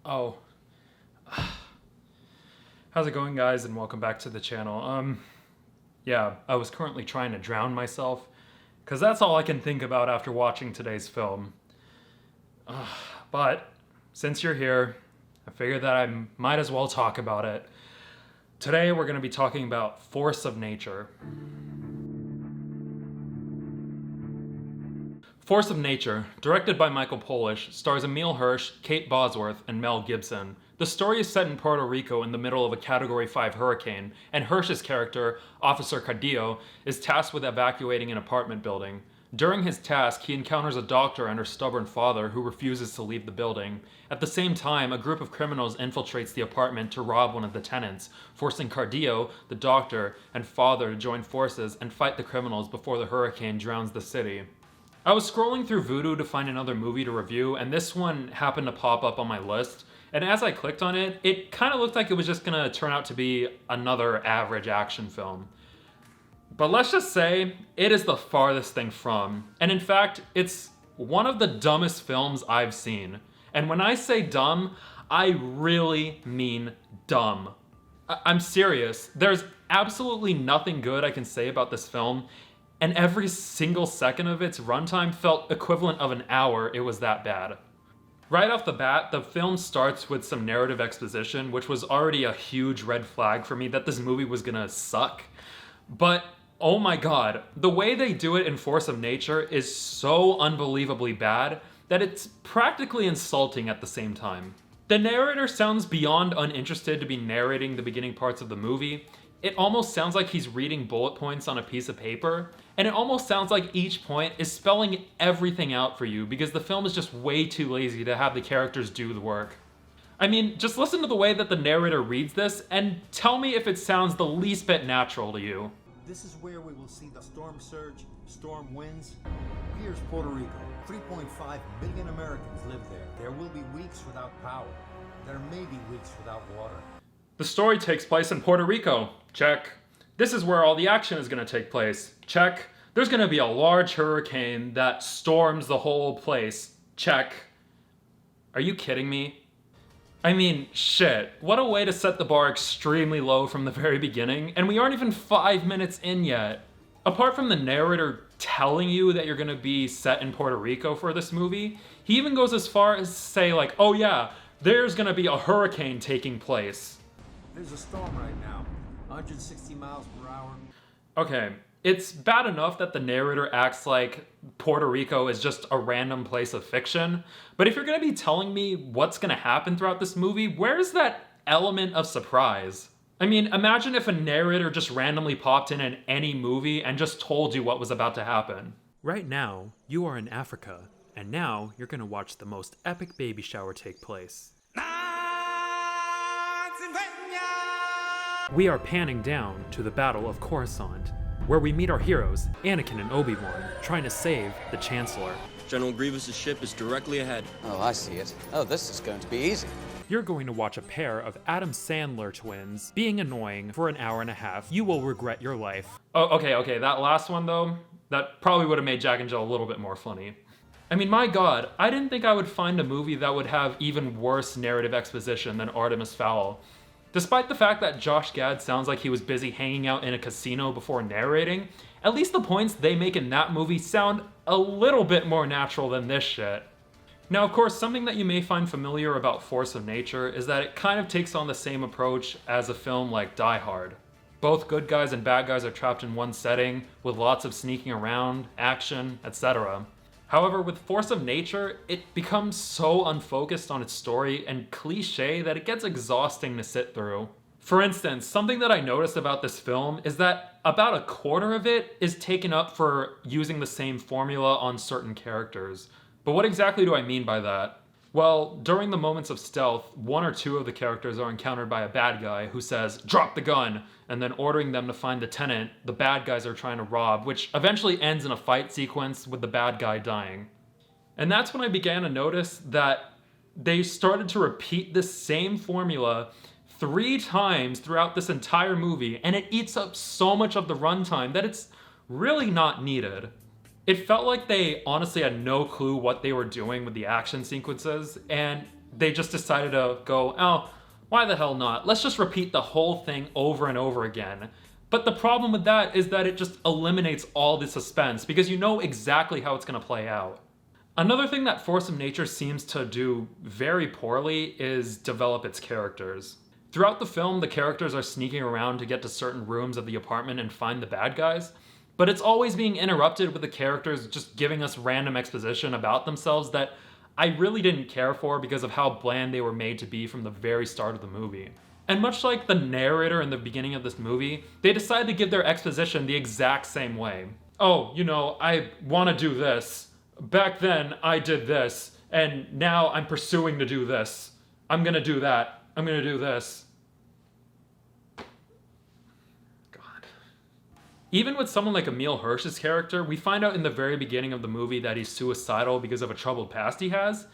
Oh, how's it going, guys, and welcome back to the channel. Yeah, I was currently trying to drown myself, because that's all I can think about after watching today's film. But, since you're here, I figured that I might as well talk about it. Today, we're going to be talking about Force of Nature. Force of Nature, directed by Michael Polish, stars Emile Hirsch, Kate Bosworth, and Mel Gibson. The story is set in Puerto Rico in the middle of a Category 5 hurricane, and Hirsch's character, Officer Cardillo, is tasked with evacuating an apartment building. During his task, he encounters a doctor and her stubborn father who refuses to leave the building. At the same time, a group of criminals infiltrates the apartment to rob one of the tenants, forcing Cardillo, the doctor, and father to join forces and fight the criminals before the hurricane drowns the city. I was scrolling through Vudu to find another movie to review, and this one happened to pop up on my list. And as I clicked on it, it kind of looked like it was just gonna turn out to be another average action film. But let's just say, it is the farthest thing from. And in fact, it's one of the dumbest films I've seen. And when I say dumb, I really mean dumb. I'm serious. There's absolutely nothing good I can say about this film, and every single second of its runtime felt equivalent of an hour. It was that bad. Right off the bat, the film starts with some narrative exposition, which was already a huge red flag for me that this movie was gonna suck. But oh my god, the way they do it in Force of Nature is so unbelievably bad that it's practically insulting at the same time. The narrator sounds beyond uninterested to be narrating the beginning parts of the movie. It almost sounds like he's reading bullet points on a piece of paper, and it almost sounds like each point is spelling everything out for you because the film is just way too lazy to have the characters do the work. I mean, just listen to the way that the narrator reads this and tell me if it sounds the least bit natural to you. This is where we will see the storm surge, storm winds. Here's Puerto Rico. 3.5 billion Americans live there. There will be weeks without power. There may be weeks without water. The story takes place in Puerto Rico. Check. This is where all the action is going to take place. Check. There's going to be a large hurricane that storms the whole place. Check. Are you kidding me? I mean, shit. What a way to set the bar extremely low from the very beginning, and we aren't even 5 minutes in yet. Apart from the narrator telling you that you're going to be set in Puerto Rico for this movie, he even goes as far as to say, like, oh yeah, there's going to be a hurricane taking place. There's a storm right now, 160 miles per hour. Okay, it's bad enough that the narrator acts like Puerto Rico is just a random place of fiction, but if you're gonna be telling me what's gonna happen throughout this movie, where's that element of surprise? I mean, imagine if a narrator just randomly popped in any movie and just told you what was about to happen. Right now, you are in Africa, and now you're gonna watch the most epic baby shower take place. We are panning down to the Battle of Coruscant, where we meet our heroes, Anakin and Obi-Wan, trying to save the Chancellor. General Grievous' ship is directly ahead. Oh, I see it. Oh, this is going to be easy. You're going to watch a pair of Adam Sandler twins being annoying for an hour and a half. You will regret your life. Oh, okay, that last one though, that probably would have made Jack and Jill a little bit more funny. I mean, my god, I didn't think I would find a movie that would have even worse narrative exposition than Artemis Fowl. Despite the fact that Josh Gad sounds like he was busy hanging out in a casino before narrating, at least the points they make in that movie sound a little bit more natural than this shit. Now, of course, something that you may find familiar about Force of Nature is that it kind of takes on the same approach as a film like Die Hard. Both good guys and bad guys are trapped in one setting, with lots of sneaking around, action, etc. However, with Force of Nature, it becomes so unfocused on its story and cliche that it gets exhausting to sit through. For instance, something that I noticed about this film is that about a quarter of it is taken up for using the same formula on certain characters. But what exactly do I mean by that? Well, during the moments of stealth, one or two of the characters are encountered by a bad guy who says, "Drop the gun," and then ordering them to find the tenant the bad guys are trying to rob, which eventually ends in a fight sequence with the bad guy dying. And that's when I began to notice that they started to repeat this same formula 3 times throughout this entire movie, and it eats up so much of the runtime that it's really not needed. It felt like they honestly had no clue what they were doing with the action sequences, and they just decided to go, oh, why the hell not? Let's just repeat the whole thing over and over again. But the problem with that is that it just eliminates all the suspense because you know exactly how it's going to play out. Another thing that Force of Nature seems to do very poorly is develop its characters. Throughout the film, the characters are sneaking around to get to certain rooms of the apartment and find the bad guys, but it's always being interrupted with the characters just giving us random exposition about themselves that I really didn't care for because of how bland they were made to be from the very start of the movie. And much like the narrator in the beginning of this movie, they decided to give their exposition the exact same way. Oh, you know, I want to do this. Back then, I did this, and now I'm pursuing to do this. I'm gonna do that. I'm gonna do this. God. Even with someone like Emile Hirsch's character, we find out in the very beginning of the movie that he's suicidal because of a troubled past he has,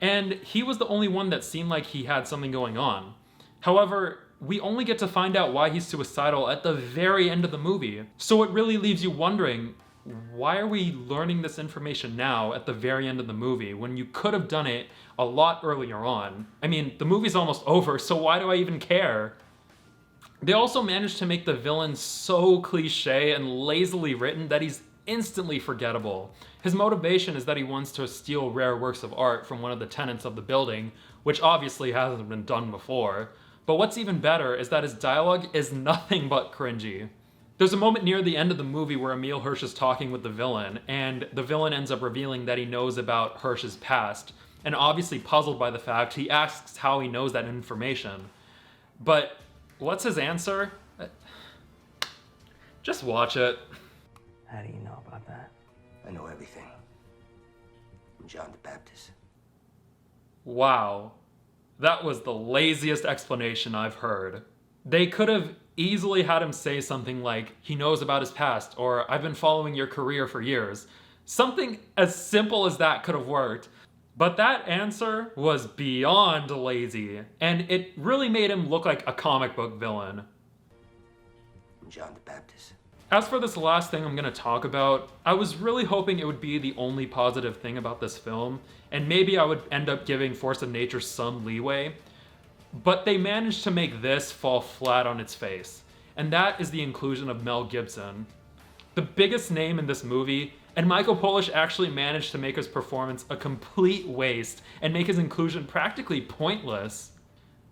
and he was the only one that seemed like he had something going on. However, we only get to find out why he's suicidal at the very end of the movie. So it really leaves you wondering, why are we learning this information now at the very end of the movie when you could have done it a lot earlier on? I mean, the movie's almost over, so why do I even care? They also managed to make the villain so cliche and lazily written that he's instantly forgettable. His motivation is that he wants to steal rare works of art from one of the tenants of the building, which obviously hasn't been done before. But what's even better is that his dialogue is nothing but cringy. There's a moment near the end of the movie where Emile Hirsch is talking with the villain, and the villain ends up revealing that he knows about Hirsch's past, and obviously puzzled by the fact, he asks how he knows that information. But what's his answer? Just watch it. How do you know about that? I know everything. I'm John the Baptist. Wow. That was the laziest explanation I've heard. They could have easily had him say something like, he knows about his past, or I've been following your career for years. Something as simple as that could have worked. But that answer was beyond lazy, and it really made him look like a comic book villain. I'm John the Baptist. As for this last thing I'm going to talk about, I was really hoping it would be the only positive thing about this film, and maybe I would end up giving Force of Nature some leeway. But they managed to make this fall flat on its face, and that is the inclusion of Mel Gibson. The biggest name in this movie, and Michael Polish actually managed to make his performance a complete waste and make his inclusion practically pointless.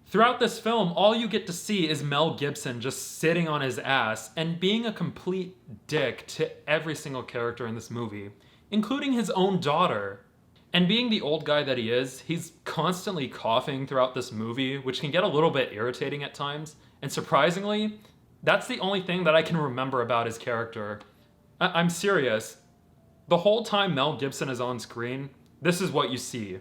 Throughout this film, all you get to see is Mel Gibson just sitting on his ass and being a complete dick to every single character in this movie, including his own daughter. And being the old guy that he is, he's constantly coughing throughout this movie, which can get a little bit irritating at times. And surprisingly, that's the only thing that I can remember about his character. I'm serious. The whole time Mel Gibson is on screen, this is what you see.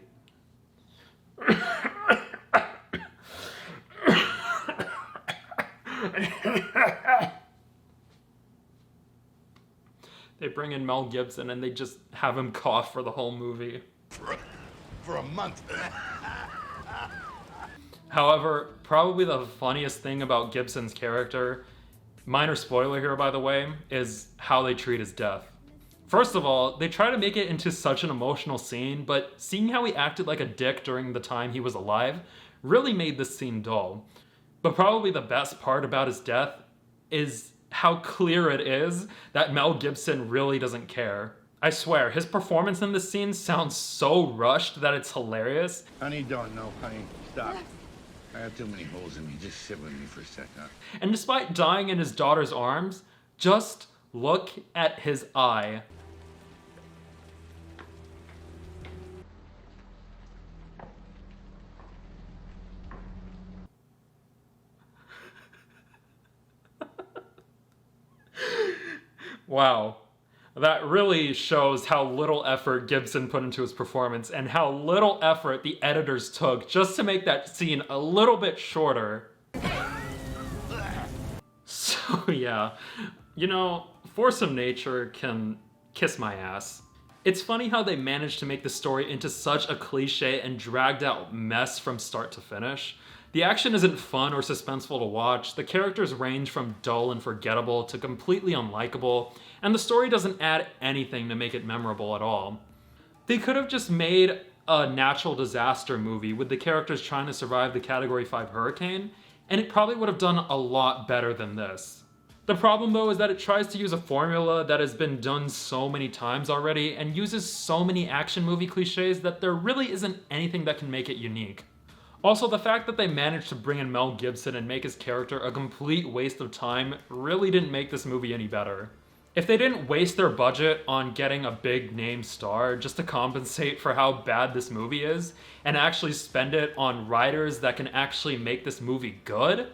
They bring in Mel Gibson and they just have him cough for the whole movie. For a month. However, probably the funniest thing about Gibson's character, minor spoiler here by the way, is how they treat his death. First of all, they try to make it into such an emotional scene, but seeing how he acted like a dick during the time he was alive really made this scene dull. But probably the best part about his death is how clear it is that Mel Gibson really doesn't care. I swear, his performance in this scene sounds so rushed that it's hilarious. Honey, don't know, honey. Stop. I have too many holes in me. Just sit with me for a second. And despite dying in his daughter's arms, just look at his eye. Wow. That really shows how little effort Gibson put into his performance and how little effort the editors took just to make that scene a little bit shorter. So yeah, you know, Force of Nature can kiss my ass. It's funny how they managed to make the story into such a cliche and dragged out mess from start to finish. The action isn't fun or suspenseful to watch, the characters range from dull and forgettable to completely unlikable, and the story doesn't add anything to make it memorable at all. They could have just made a natural disaster movie with the characters trying to survive the Category 5 hurricane, and it probably would have done a lot better than this. The problem though is that it tries to use a formula that has been done so many times already and uses so many action movie cliches that there really isn't anything that can make it unique. Also, the fact that they managed to bring in Mel Gibson and make his character a complete waste of time really didn't make this movie any better. If they didn't waste their budget on getting a big name star just to compensate for how bad this movie is, and actually spend it on writers that can actually make this movie good,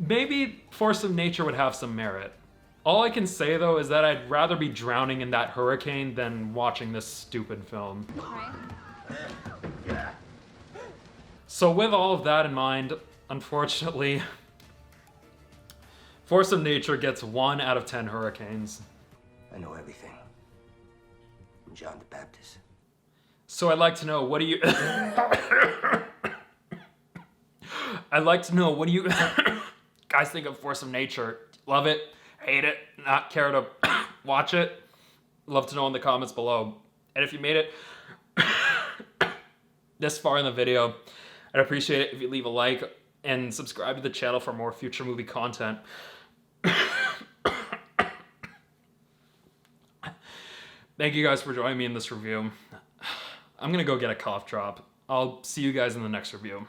maybe Force of Nature would have some merit. All I can say though is that I'd rather be drowning in that hurricane than watching this stupid film. So with all of that in mind, unfortunately, Force of Nature gets 1 out of 10 hurricanes. I know everything. I'm John the Baptist. So I'd like to know, what do you... I'd like to know, what do you guys think of Force of Nature? Love it? Hate it? Not care to watch it? Love to know in the comments below. And if you made it this far in the video, I'd appreciate it if you leave a like and subscribe to the channel for more future movie content. Thank you guys for joining me in this review. I'm gonna go get a cough drop. I'll see you guys in the next review.